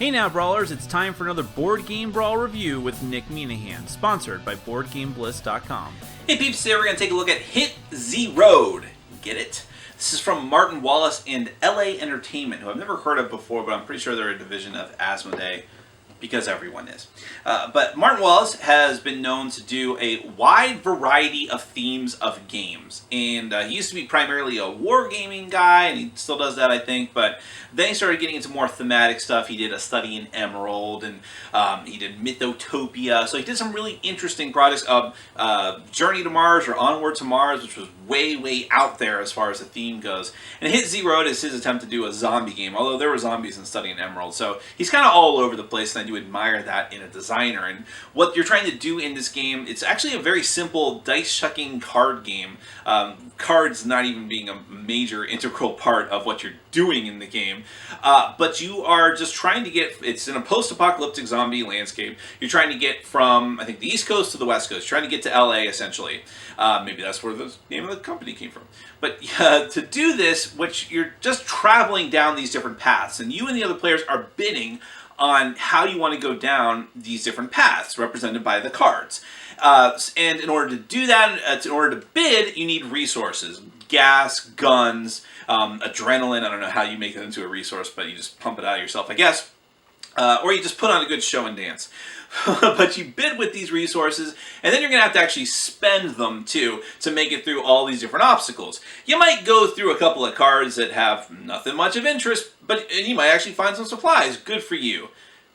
Hey now, Brawlers, it's time for another Board Game Brawl review with Nick Minahan, sponsored by BoardGameBliss.com. Hey peeps, today we're going to take a look at Hit Z Road. Get it? This is from Martin Wallace and LA Entertainment, who I've never heard of before, but I'm pretty sure they're a division of Asmodee, because everyone is. But Martin Wallace has been known to do a wide variety of themes of games. And he used to be primarily a wargaming guy, and he still does that, I think. But then he started getting into more thematic stuff. He did A Study in Emerald, and he did Mythotopia. So he did some really interesting projects. Journey to Mars, or Onward to Mars, which was way, way out there as far as the theme goes. And Hit Z Road is his attempt to do a zombie game, although there were zombies in Study in Emerald. So he's kind of all over the place, and I do admire that in a designer. And what you're trying to do in this game, it's actually a very simple dice-shucking card game. Cards not even being a major integral part of what you're doing in the game. But you are just trying to get, it's in a post-apocalyptic zombie landscape. You're trying to get from, I think, the East Coast to the West Coast. You're trying to get to LA, essentially. Maybe that's where the name of the company came from. But to do this, which you're just traveling down these different paths, and you and the other players are bidding on how you want to go down these different paths, represented by the cards. And in order to do that, in order to bid, you need resources. Gas, guns, adrenaline. I don't know how you make it into a resource, but you just pump it out of yourself, I guess. Or you just put on a good show and dance. But you bid with these resources, and then you're going to have to actually spend them, too, to make it through all these different obstacles. You might go through a couple of cards that have nothing much of interest, but you might actually find some supplies. Good for you.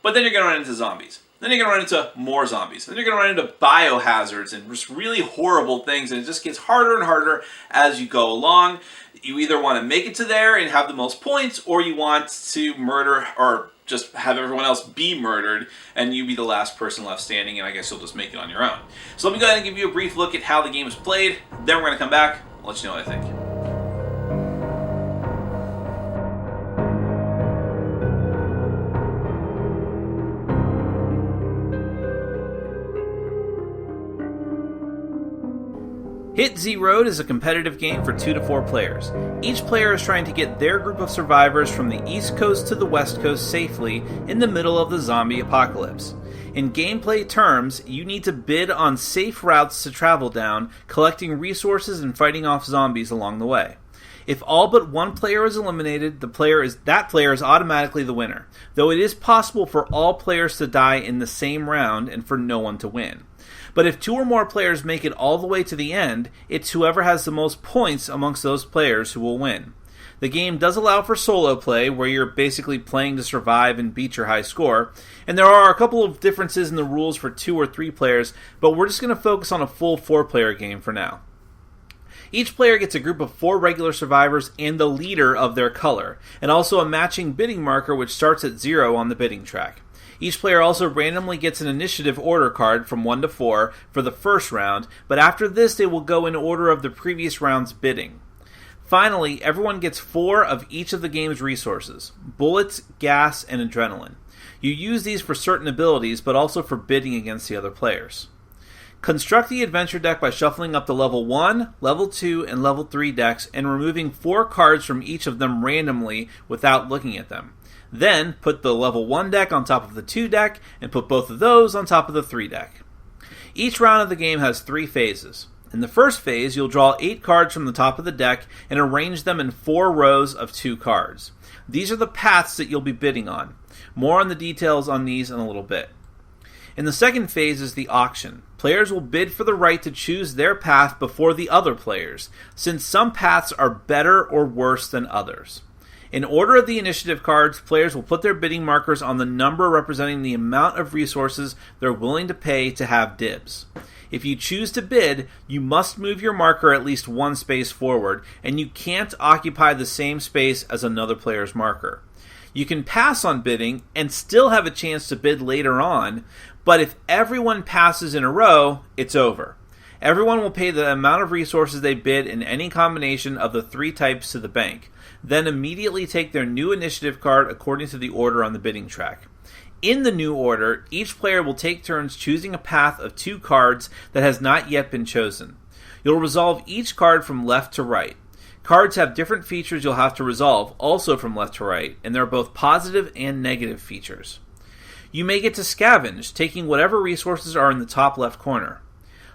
But then you're going to run into zombies. Then you're going to run into more zombies. Then you're going to run into biohazards and just really horrible things, and it just gets harder and harder as you go along. You either want to make it to there and have the most points, or you want to murder or just have everyone else be murdered, and you be the last person left standing, and I guess you'll just make it on your own. So let me go ahead and give you a brief look at how the game is played. Then we're going to come back. I'll let you know what I think. Hit Z Road is a competitive game for 2 to 4 players. Each player is trying to get their group of survivors from the East Coast to the West Coast safely in the middle of the zombie apocalypse. In gameplay terms, you need to bid on safe routes to travel down, collecting resources and fighting off zombies along the way. If all but one player is eliminated, that player is automatically the winner, though it is possible for all players to die in the same round and for no one to win. But if 2 or more players make it all the way to the end, it's whoever has the most points amongst those players who will win. The game does allow for solo play, where you're basically playing to survive and beat your high score, and there are a couple of differences in the rules for 2 or 3 players, but we're just going to focus on a full 4-player game for now. Each player gets a group of 4 regular survivors and the leader of their color, and also a matching bidding marker which starts at 0 on the bidding track. Each player also randomly gets an initiative order card from 1 to 4 for the first round, but after this they will go in order of the previous round's bidding. Finally, everyone gets 4 of each of the game's resources: bullets, gas, and adrenaline. You use these for certain abilities, but also for bidding against the other players. Construct the adventure deck by shuffling up the level 1, level 2, and level 3 decks and removing 4 cards from each of them randomly without looking at them. Then, put the level 1 deck on top of the 2 deck, and put both of those on top of the 3 deck. Each round of the game has 3 phases. In the first phase, you'll draw 8 cards from the top of the deck and arrange them in 4 rows of 2 cards. These are the paths that you'll be bidding on. More on the details on these in a little bit. In the second phase is the auction. Players will bid for the right to choose their path before the other players, since some paths are better or worse than others. In order of the initiative cards, players will put their bidding markers on the number representing the amount of resources they're willing to pay to have dibs. If you choose to bid, you must move your marker at least 1 space forward, and you can't occupy the same space as another player's marker. You can pass on bidding and still have a chance to bid later on, but if everyone passes in a row, it's over. Everyone will pay the amount of resources they bid in any combination of the 3 types to the bank, then immediately take their new initiative card according to the order on the bidding track. In the new order, each player will take turns choosing a path of 2 cards that has not yet been chosen. You'll resolve each card from left to right. Cards have different features you'll have to resolve, also from left to right, and there are both positive and negative features. You may get to scavenge, taking whatever resources are in the top left corner.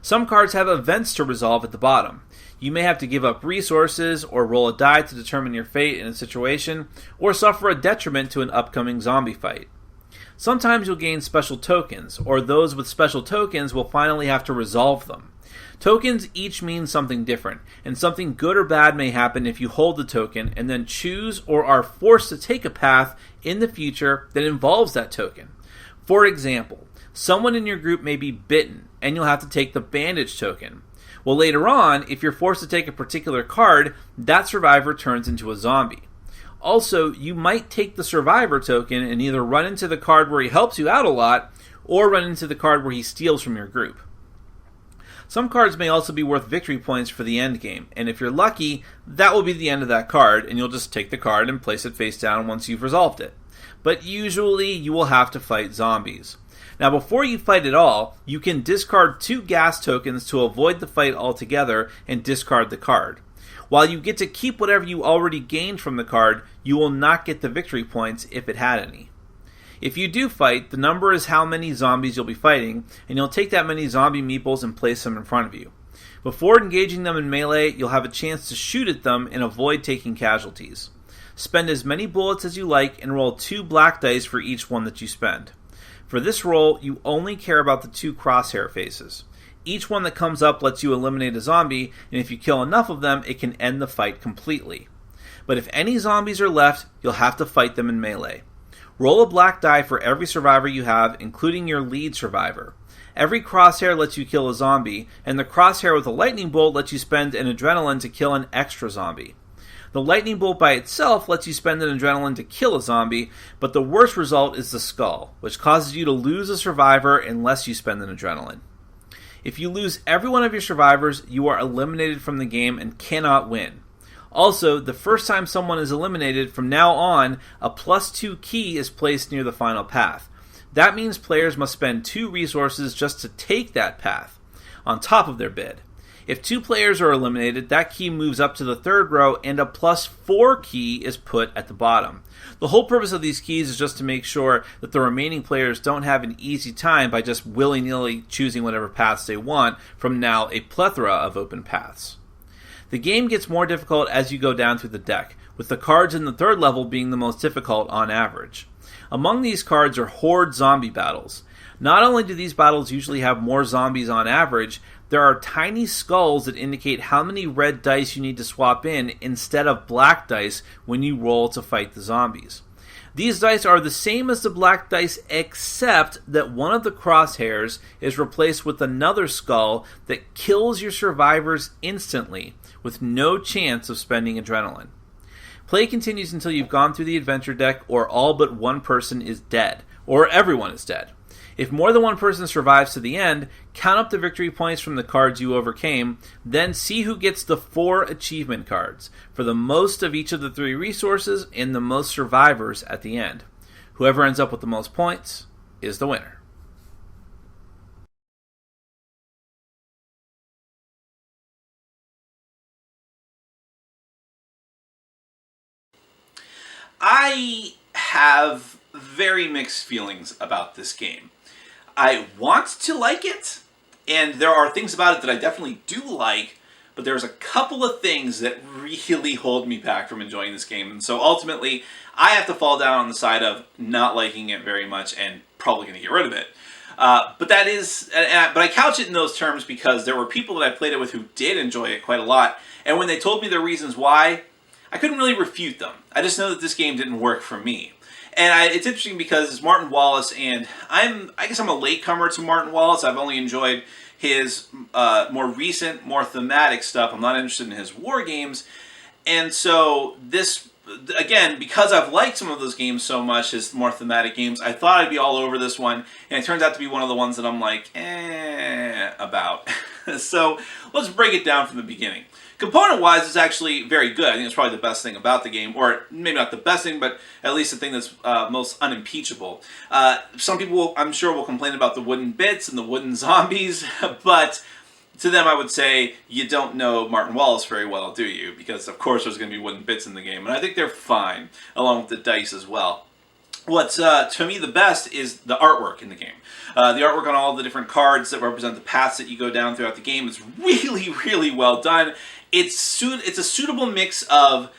Some cards have events to resolve at the bottom. You may have to give up resources, or roll a die to determine your fate in a situation, or suffer a detriment to an upcoming zombie fight. Sometimes you'll gain special tokens, or those with special tokens will finally have to resolve them. Tokens each mean something different, and something good or bad may happen if you hold the token and then choose or are forced to take a path in the future that involves that token. For example, someone in your group may be bitten, and you'll have to take the bandage token. Well, later on, if you're forced to take a particular card, that survivor turns into a zombie. Also, you might take the survivor token and either run into the card where he helps you out a lot, or run into the card where he steals from your group. Some cards may also be worth victory points for the end game, and if you're lucky, that will be the end of that card, and you'll just take the card and place it face down once you've resolved it. But usually, you will have to fight zombies. Now, before you fight at all, you can discard 2 gas tokens to avoid the fight altogether and discard the card. While you get to keep whatever you already gained from the card, you will not get the victory points if it had any. If you do fight, the number is how many zombies you'll be fighting, and you'll take that many zombie meeples and place them in front of you. Before engaging them in melee, you'll have a chance to shoot at them and avoid taking casualties. Spend as many bullets as you like and roll 2 black dice for each one that you spend. For this roll, you only care about the 2 crosshair faces. Each one that comes up lets you eliminate a zombie, and if you kill enough of them, it can end the fight completely. But if any zombies are left, you'll have to fight them in melee. Roll a black die for every survivor you have, including your lead survivor. Every crosshair lets you kill a zombie, and the crosshair with a lightning bolt lets you spend an adrenaline to kill an extra zombie. The lightning bolt by itself lets you spend an adrenaline to kill a zombie, but the worst result is the skull, which causes you to lose a survivor unless you spend an adrenaline. If you lose every one of your survivors, you are eliminated from the game and cannot win. Also, the first time someone is eliminated, from now on, a +2 key is placed near the final path. That means players must spend 2 resources just to take that path, on top of their bid. If 2 players are eliminated, that key moves up to the 3rd row and a +4 key is put at the bottom. The whole purpose of these keys is just to make sure that the remaining players don't have an easy time by just willy-nilly choosing whatever paths they want from now a plethora of open paths. The game gets more difficult as you go down through the deck, with the cards in the 3rd level being the most difficult on average. Among these cards are horde zombie battles. Not only do these battles usually have more zombies on average, there are tiny skulls that indicate how many red dice you need to swap in instead of black dice when you roll to fight the zombies. These dice are the same as the black dice, except that one of the crosshairs is replaced with another skull that kills your survivors instantly, with no chance of spending adrenaline. Play continues until you've gone through the adventure deck or all but one person is dead, or everyone is dead. If more than one person survives to the end, count up the victory points from the cards you overcame, then see who gets the 4 achievement cards, for the most of each of the 3 resources and the most survivors at the end. Whoever ends up with the most points is the winner. I have very mixed feelings about this game. I want to like it, and there are things about it that I definitely do like, but there's a couple of things that really hold me back from enjoying this game, and so ultimately I have to fall down on the side of not liking it very much and probably going to get rid of it. But I couch it in those terms because there were people that I played it with who did enjoy it quite a lot, and when they told me their reasons why, I couldn't really refute them. I just know that this game didn't work for me. And it's interesting because it's Martin Wallace, and I guess I'm a latecomer to Martin Wallace. I've only enjoyed his more recent, more thematic stuff. I'm not interested in his war games. And so this, again, because I've liked some of those games so much, his more thematic games, I thought I'd be all over this one. And it turns out to be one of the ones that I'm like, about. So let's break it down from the beginning. Component-wise, it's actually very good. I think it's probably the best thing about the game, or maybe not the best thing, but at least the thing that's most unimpeachable. Some people, I'm sure, will complain about the wooden bits and the wooden zombies, but to them I would say, you don't know Martin Wallace very well, do you? Because of course there's going to be wooden bits in the game, and I think they're fine, along with the dice as well. What's, to me, the best is the artwork in the game. The artwork on all the different cards that represent the paths that you go down throughout the game is really, really well done. It's a suitable mix of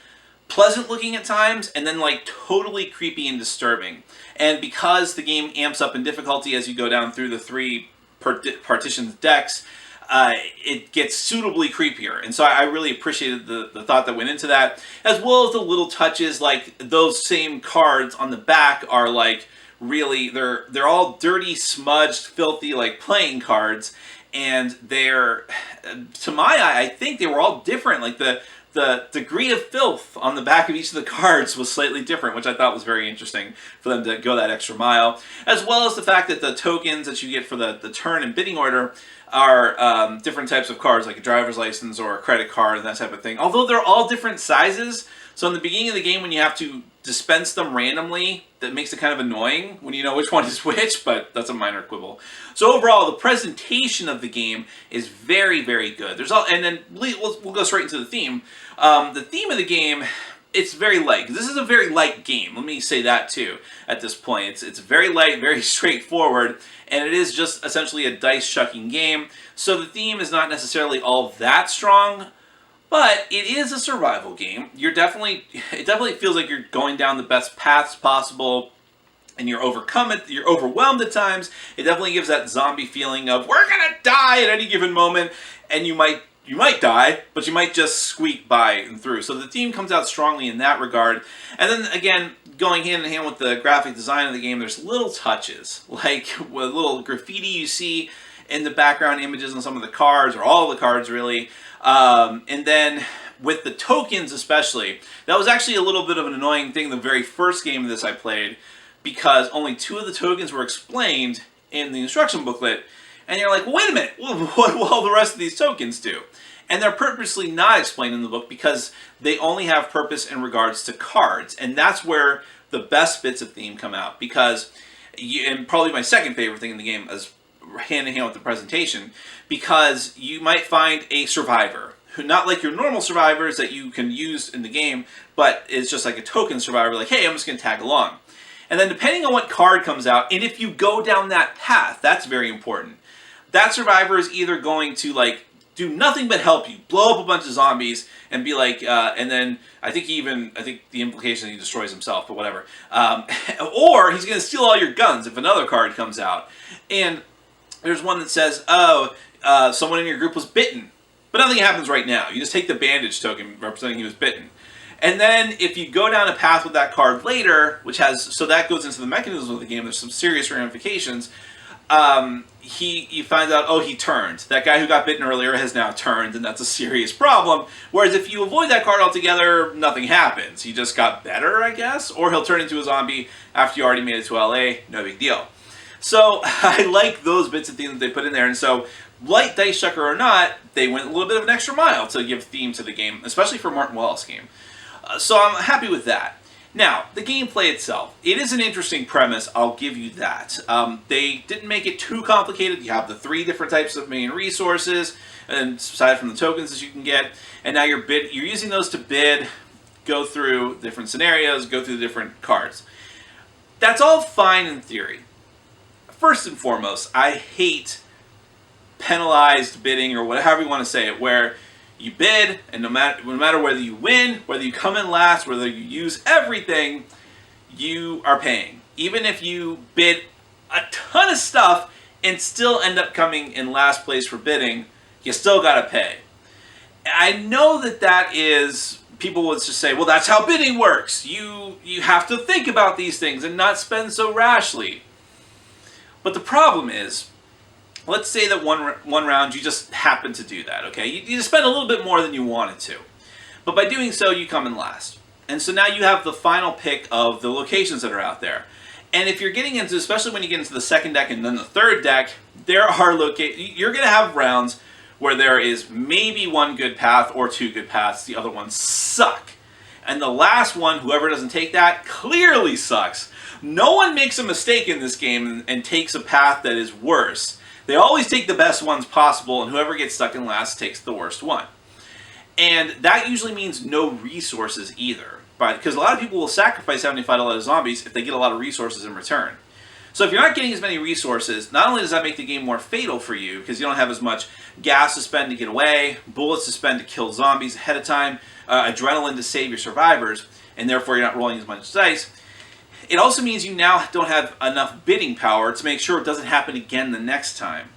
pleasant looking at times and then like totally creepy and disturbing. And because the game amps up in difficulty as you go down through the 3 partitioned decks, it gets suitably creepier. And so I really appreciated the thought that went into that, as well as the little touches, like those same cards on the back are like really, they're all dirty, smudged, filthy, like playing cards, and they're, to my eye, I think they were all different. Like the degree of filth on the back of each of the cards was slightly different, which I thought was very interesting for them to go that extra mile, as well as the fact that the tokens that you get for the turn and bidding order are different types of cards, like a driver's license or a credit card and that type of thing. Although they're all different sizes, so in the beginning of the game when you have to dispense them randomly, that makes it kind of annoying when you know which one is which, but that's a minor quibble. So overall, the presentation of the game is very, very good. And then we'll go straight into the theme. The theme of the game, it's very light. This is a very light game. Let me say that too at this point. It's very light, very straightforward, and it is just essentially a dice chucking game. So the theme is not necessarily all that strong, but it is a survival game. It definitely feels like you're going down the best paths possible, and you're overwhelmed at times. It definitely gives that zombie feeling of we're gonna die at any given moment, and you might die, but you might just squeak by and through. So the theme comes out strongly in that regard. And then again, going hand in hand with the graphic design of the game, there's little touches, like with little graffiti you see in the background images on some of the cards, or all the cards really. And then with the tokens especially, that was actually a little bit of an annoying thing the very first game of this I played, because only 2 of the tokens were explained in the instruction booklet, and you're like, well, wait a minute, what will all the rest of these tokens do? And they're purposely not explained in the book because they only have purpose in regards to cards, and that's where the best bits of theme come out, because, and probably my second favorite thing in the game is hand in hand with the presentation, because you might find a survivor who, not like your normal survivors that you can use in the game, but is just like a token survivor, like, hey, I'm just going to tag along. And then depending on what card comes out, and if you go down that path, that's very important. That survivor is either going to like do nothing but help you, blow up a bunch of zombies, and be like, and then I think the implication is he destroys himself, but whatever. Or he's going to steal all your guns if another card comes out. And there's one that says, someone in your group was bitten, but nothing happens right now. You just take the bandage token representing he was bitten. And then if you go down a path with that card later, so that goes into the mechanism of the game, there's some serious ramifications. You find out, oh, he turned. That guy who got bitten earlier has now turned, and that's a serious problem. Whereas if you avoid that card altogether, nothing happens. He just got better, I guess, or he'll turn into a zombie after you already made it to LA. No big deal. So I like those bits of theme that they put in there, and so light dice chucker or not, they went a little bit of an extra mile to give theme to the game, especially for Martin Wallace game. So I'm happy with that. Now, the gameplay itself, it is an interesting premise, I'll give you that. They didn't make it too complicated. You have the 3 different types of main resources, and aside from the tokens that you can get, and now you're using those to bid, go through different scenarios, go through the different cards. That's all fine in theory. First and foremost, I hate penalized bidding, or whatever you want to say it, where you bid, and no matter whether you win, whether you come in last, whether you use everything, you are paying. Even if you bid a ton of stuff and still end up coming in last place for bidding, you still gotta pay. I know that is, people would just say, well, that's how bidding works. You have to think about these things and not spend so rashly. But the problem is, let's say that one round you just happen to do that, okay? You just spend a little bit more than you wanted to. But by doing so, you come in last. And so now you have the final pick of the locations that are out there. And if you're getting into, especially when you get into the second deck and then the third deck, you're going to have rounds where there is maybe 1 good path or 2 good paths. The other ones suck. And the last one, whoever doesn't take that, clearly sucks. No one makes a mistake in this game and takes a path that is worse They always take the best ones possible, and whoever gets stuck in last takes the worst one. And that usually means no resources either, because a lot of people will sacrifice having to fight a lot of zombies if they get a lot of resources in return. So if you're not getting as many resources, not only does that make the game more fatal for you, because you don't have as much gas to spend to get away, bullets to spend to kill zombies ahead of time, adrenaline to save your survivors, and therefore you're not rolling as much dice, it also means you now don't have enough bidding power to make sure it doesn't happen again the next time.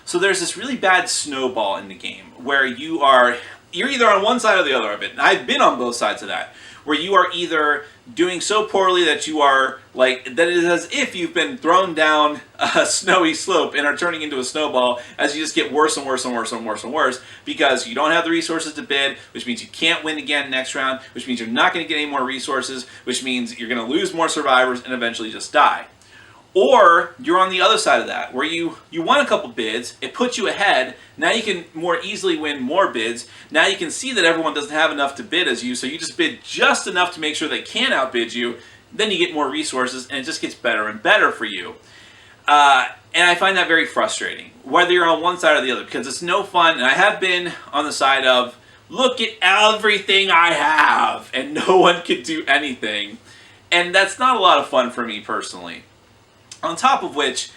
So there's this really bad snowball in the game where you're either on one side or the other of it. And I've been on both sides of that, where you are either doing so poorly that you are that it is as if you've been thrown down a snowy slope and are turning into a snowball as you just get worse and worse and worse and worse and worse because you don't have the resources to bid, which means you can't win again next round, which means you're not going to get any more resources, which means you're going to lose more survivors and eventually just die. Or you're on the other side of that, where you won a couple bids, it puts you ahead, now you can more easily win more bids, now you can see that everyone doesn't have enough to bid as you, so you just bid just enough to make sure they can outbid you, then you get more resources, and it just gets better and better for you. And I find that very frustrating, whether you're on one side or the other, because it's no fun, and I have been on the side of, look at everything I have, and no one can do anything, and that's not a lot of fun for me personally. On top of which,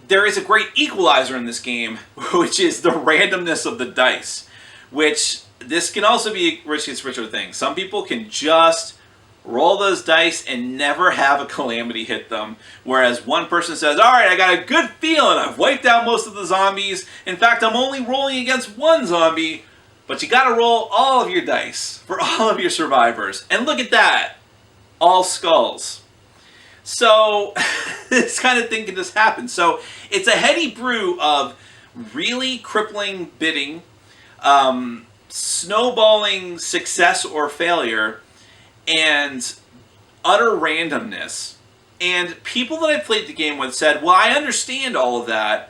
there is a great equalizer in this game, which is the randomness of the dice. Which, this can also be a rich gets richer thing. Some people can just roll those dice and never have a calamity hit them. Whereas one person says, alright, I got a good feeling, I've wiped out most of the zombies. In fact, I'm only rolling against one zombie. But you gotta roll all of your dice for all of your survivors. And look at that! All skulls. So, this kind of thing can just happen. So, it's a heady brew of really crippling bidding, snowballing success or failure, and utter randomness. And people that I played the game with said, well, I understand all of that,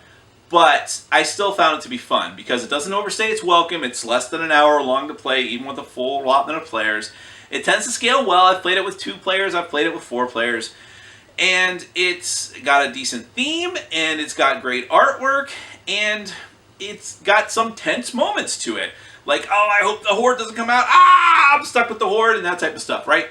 but I still found it to be fun, because it doesn't overstay its welcome. It's less than an hour long to play, even with a full allotment of players. It tends to scale well. I've played it with 2 players, I've played it with 4 players. And it's got a decent theme, and it's got great artwork, and it's got some tense moments to it. Like, oh, I hope the horde doesn't come out. Ah, I'm stuck with the horde, and that type of stuff, right?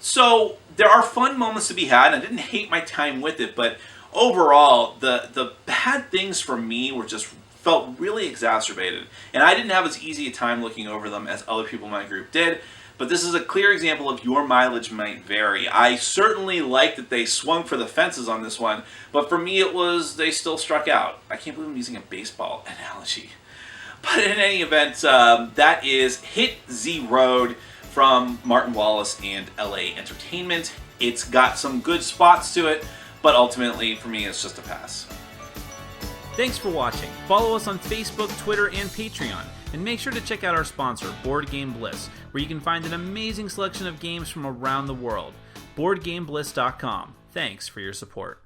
So, there are fun moments to be had, and I didn't hate my time with it, but overall, the bad things for me were just felt really exacerbated. And I didn't have as easy a time looking over them as other people in my group did. But this is a clear example of your mileage might vary. I certainly like that they swung for the fences on this one, but for me it was, they still struck out. I can't believe I'm using a baseball analogy. But in any event, that is Hit Z Road from Martin Wallace and LA Entertainment. It's got some good spots to it, but ultimately, for me, it's just a pass. Thanks for watching. Follow us on Facebook, Twitter, and Patreon. And make sure to check out our sponsor, Board Game Bliss, where you can find an amazing selection of games from around the world. BoardGameBliss.com. Thanks for your support.